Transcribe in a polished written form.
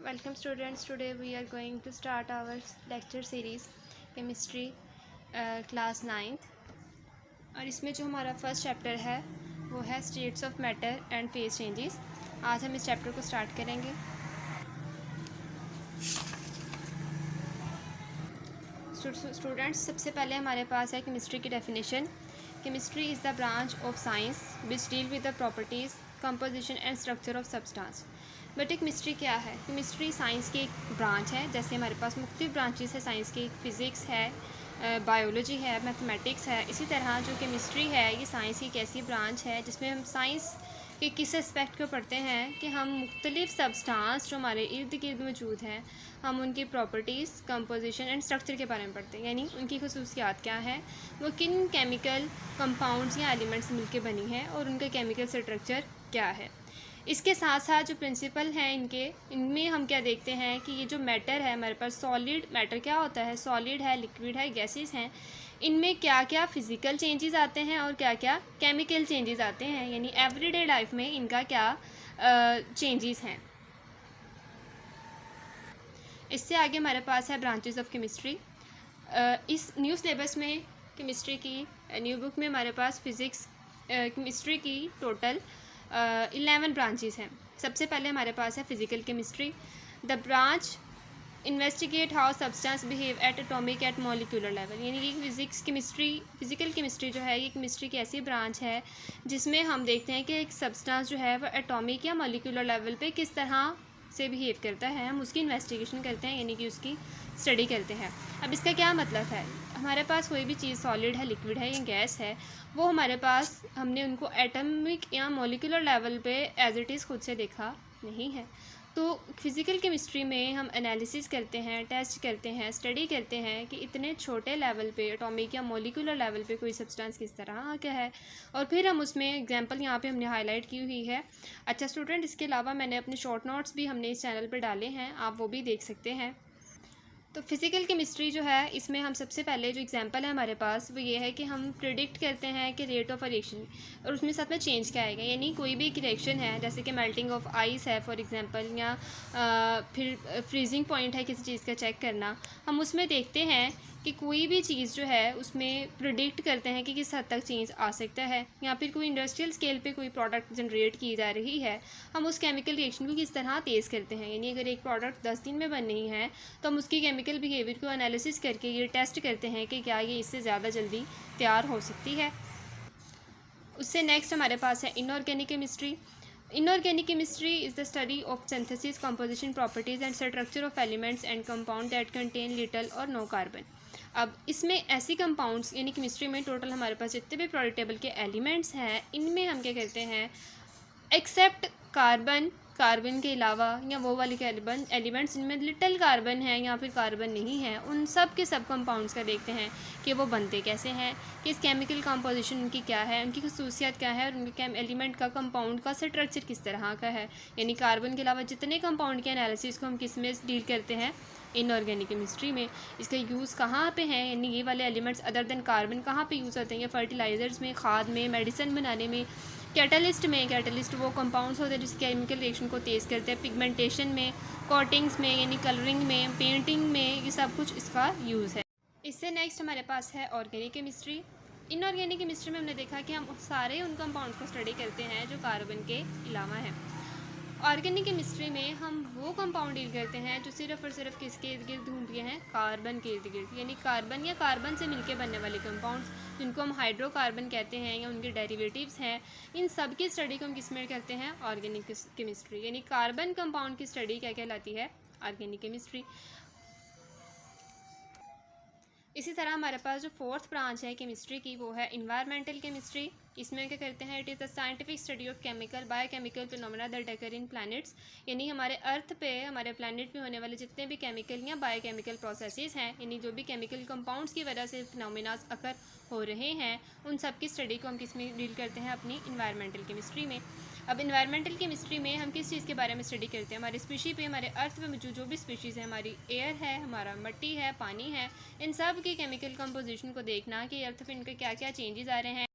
Welcome students. Today we are going to start our lecture series chemistry class 9th और इसमें जो हमारा first chapter है वो है states of matter and phase changes. आज हम इस चैप्टर को स्टार्ट करेंगे। स्टूडेंट्स, सबसे पहले हमारे पास है केमिस्ट्री की definition. Chemistry is the branch of science which deal with the properties, composition and structure of substance. बेटे केमिस्ट्री क्या है? केमिस्ट्री साइंस की एक ब्रांच है। जैसे हमारे पास मुख्तलिफ ब्रांचेस है साइंस की, फिज़िक्स है, बायोलॉजी है, मैथमेटिक्स है। इसी तरह जो केमिस्ट्री है ये साइंस की एक ऐसी ब्रांच है जिसमें हम साइंस के किस एस्पेक्ट को पढ़ते हैं कि हम मुख्तलिफ सब्सटेंस जो हमारे इर्द गिर्द मौजूद हैं हम उनकी प्रॉपर्टीज़, कंपोजिशन एंड स्ट्रक्चर के बारे में पढ़ते हैं। यानी उनकी खुसूसियात क्या है, वो किन केमिकल कंपाउंड्स या एलिमेंट्स मिलकर बनी है और उनका केमिकल स्ट्रक्चर क्या है। इसके साथ साथ जो प्रिंसिपल हैं इनमें हम क्या देखते हैं कि ये जो मैटर है हमारे पास, सॉलिड मैटर क्या होता है, सॉलिड है, लिक्विड है, गैसेस हैं, इनमें क्या क्या फ़िज़िकल चेंजेस आते हैं और क्या क्या केमिकल चेंजेस आते हैं। यानी एवरीडे लाइफ में इनका क्या चेंजेस हैं। इससे आगे हमारे पास है ब्रांचेस ऑफ केमिस्ट्री। इस न्यू सिलेबस में केमिस्ट्री की न्यू बुक में हमारे पास फ़िज़िक्स केमिस्ट्री की टोटल 11 ब्रांचेस हैं। सबसे पहले हमारे पास है physical chemistry. The branch investigate how substance behave at atomic at molecular level. यानी कि फ़िज़िकल केमिस्ट्री जो है ये केमिस्ट्री की ऐसी ब्रांच है जिसमें हम देखते हैं कि एक सब्सटेंस जो है वह एटॉमिक या मॉलिक्यूलर लेवल पे किस तरह से बिहेव करता है, हम उसकी इन्वेस्टिगेशन करते हैं, यानी कि उसकी स्टडी करते हैं। अब इसका क्या मतलब है, हमारे पास कोई भी चीज़ सॉलिड है, लिक्विड है या गैस है, वो हमारे पास हमने उनको एटॉमिक या मॉलिक्यूलर लेवल पे एज इट इज़ खुद से देखा नहीं है। तो फिज़िकल केमिस्ट्री में हम एनालिसिस करते हैं, टेस्ट करते हैं, स्टडी करते हैं कि इतने छोटे लेवल पे एटॉमिक या मॉलिक्यूलर लेवल पे कोई सब्सटेंस किस तरह का है, और फिर हम उसमें एग्जांपल यहाँ पे हमने हाईलाइट की हुई है। अच्छा स्टूडेंट, इसके अलावा मैंने अपने शॉर्ट नोट्स भी हमने इस चैनल पर डाले हैं, आप वो भी देख सकते हैं। तो फिज़िकल केमिस्ट्री जो है इसमें हम सबसे पहले जो एग्जांपल है हमारे पास वो ये है कि हम प्रिडिक्ट करते हैं कि रेट ऑफ रिएक्शन और उसमें साथ में चेंज क्या आएगा। यानी कोई भी एक रिएक्शन है जैसे कि मेल्टिंग ऑफ आइस है फॉर एग्जांपल, या फिर फ्रीजिंग पॉइंट है किसी चीज़ का चेक करना, हम उसमें देखते हैं कि कोई भी चीज़ जो है उसमें प्रिडिक्ट करते हैं कि किस हद तक चेंज आ सकता है। या फिर कोई इंडस्ट्रियल स्केल पे कोई प्रोडक्ट जनरेट की जा रही है, हम उस केमिकल रिएक्शन को किस तरह तेज़ करते हैं। यानी अगर एक प्रोडक्ट 10 दिन में बन रही है तो हम उसकी केमिकल बिहेवियर को एनालिसिस करके ये टेस्ट करते हैं कि क्या ये इससे ज़्यादा जल्दी तैयार हो सकती है। उससे नेक्स्ट हमारे पास है inorganic chemistry. Inorganic chemistry is the study of synthesis, composition, properties and structure of elements and compound that contain little or no carbon। अब इसमें ऐसी कंपाउंड्स यानी केमिस्ट्री में टोटल हमारे पास जितने भी periodic table के एलिमेंट्स हैं इनमें हम क्या करते हैं, एक्सेप्ट कार्बन के अलावा या वो वाले एलिमेंट्स जिनमें लिटिल कार्बन है या फिर कार्बन नहीं है, उन सब के सब कंपाउंड्स का देखते हैं कि वो बनते कैसे हैं, कि इस केमिकल कंपोजिशन उनकी क्या है, उनकी खसूसियात क्या है और उनके एलिमेंट का कंपाउंड का स्ट्रक्चर किस तरह का है। यानी कार्बन के अलावा जितने कंपाउंड के एनालिसिस को हम किस में डील करते हैं, इनऑर्गेनिक केमिस्ट्री में। इसका यूज़ कहाँ पे है, यानी ये वाले एलिमेंट्स अदर देन कार्बन कहाँ पे यूज़ होते हैं, या फर्टिलाइज़र्स में, खाद में, मेडिसिन बनाने में, कैटलिस्ट वो कंपाउंड्स होते हैं जिस केमिकल रिएक्शन को तेज़ करते हैं, पिगमेंटेशन में, कोटिंग्स में यानी कलरिंग में, पेंटिंग में, ये सब कुछ इसका यूज़ है। इससे नेक्स्ट हमारे पास है ऑर्गेनिक केमिस्ट्री। इनऑर्गेनिक केमिस्ट्री में हमने देखा कि हम सारे उन कंपाउंड्स को स्टडी करते हैं जो कार्बन के अलावा हैं। ऑर्गेनिक केमिस्ट्री में हम वो कंपाउंड डील करते हैं जो सिर्फ और सिर्फ किसके इर्द गिर्द घूम रहे हैं, कार्बन के इर्द गिर्द। यानी कार्बन या कार्बन से मिलकर बनने वाले कंपाउंड्स जिनको हम हाइड्रोकार्बन कहते हैं या उनके डेरिवेटिव्स हैं, इन सब की स्टडी को हम किस में करते हैं, ऑर्गेनिक केमिस्ट्री। यानी कार्बन कंपाउंड की स्टडी क्या कहलाती है, ऑर्गेनिक केमिस्ट्री। इसी तरह हमारे पास जो फोर्थ ब्रांच है केमिस्ट्री की वो है इन्वायरमेंटल केमिस्ट्री। इसमें क्या करते हैं, it is the scientific study of chemical biochemical phenomena that occur in planets. यानी हमारे अर्थ पे, हमारे प्लैनेट पे होने वाले जितने भी केमिकल या बायोकेमिकल प्रोसेसेस हैं, यानी जो भी केमिकल कंपाउंड्स की वजह से फिनोमेना अकर हो रहे हैं, उन सब की स्टडी को हम किस में डील करते हैं, अपनी इन्वायरमेंटल केमिस्ट्री में। अब इन्वायरमेंटल केमिस्ट्री में हम किस चीज़ के बारे में स्टडी करते हैं, हमारी स्पीशी पे, हमारे अर्थ पे मौजूद जो भी स्पीशीज़ है, हमारी एयर है, हमारा मिट्टी है, पानी है, इन सब की केमिकल कंपोजिशन को देखना कि अर्थ पे इनके क्या क्या चेंजेस आ रहे हैं,